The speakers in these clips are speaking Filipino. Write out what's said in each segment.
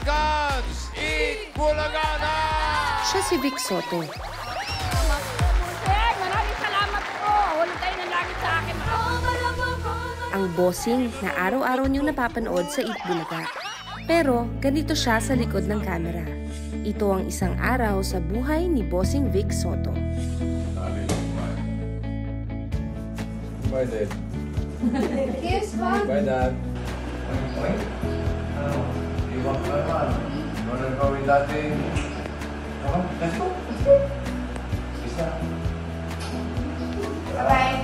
Dabar Gods, eat Bulaga na! Siya si Vic Soto. Maraming salamat po. Huwag kayo na lagi sa akin. Ang bossing na araw-araw niyong napapanood sa Eat Bulaga. Pero ganito siya sa likod ng kamera. Ito ang isang araw sa buhay ni Bossing Vic Soto. Bye, Dad. Kiss, Mom. Bye, Dad. Iwan ka naman. Ano na gawin natin? Let's go. Isa. Bye-bye.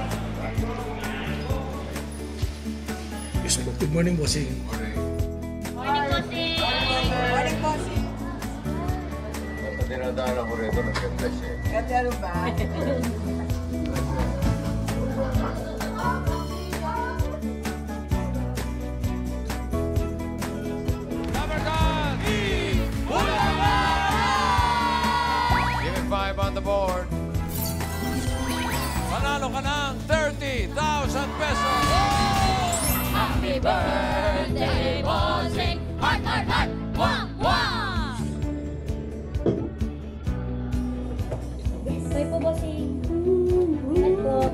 Good morning, Bossing. Morning, Bossing. Morning, Bossing. Dapat dinadaan ako rito, nag-ganda siya. Ganda ba? Dabar Gods, eat Bulaga! Give it 5 on the board. Panalo ka ng 30,000 pesos! Happy birthday, Bossing! Heart, heart, heart! Wah, wah! Bye po, Bossing. Bye po.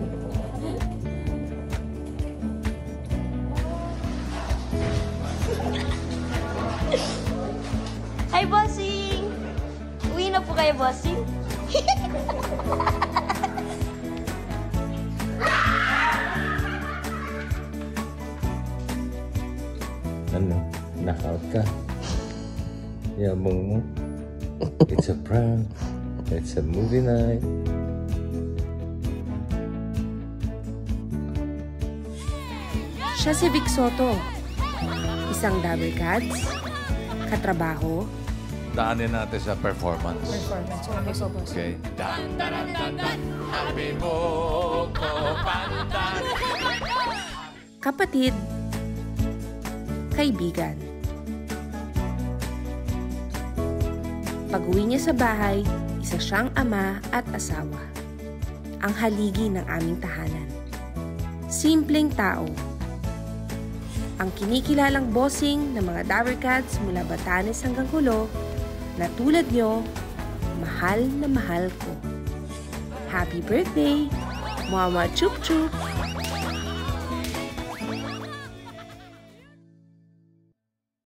Hi, Bossing! Uwi na po kayo, Bossing? Ano? Knockout ka? Yabang mo? It's a prank. It's a movie night. Siya si Vic Soto. Isang Dabar Gods, katrabaho, Daanin natin sa performance. Okay. Happy mo ko pandan. kapatid, kaibigan. Pag-uwi niya sa bahay, isa siyang ama at asawa. Ang haligi ng aming tahanan. Simpleng tao. Ang kinikilalang bossing ng mga Dabar Gods mula Batanes hanggang Hulo na tulad nyo, mahal na mahal ko. Happy birthday, Mama Chup Chup!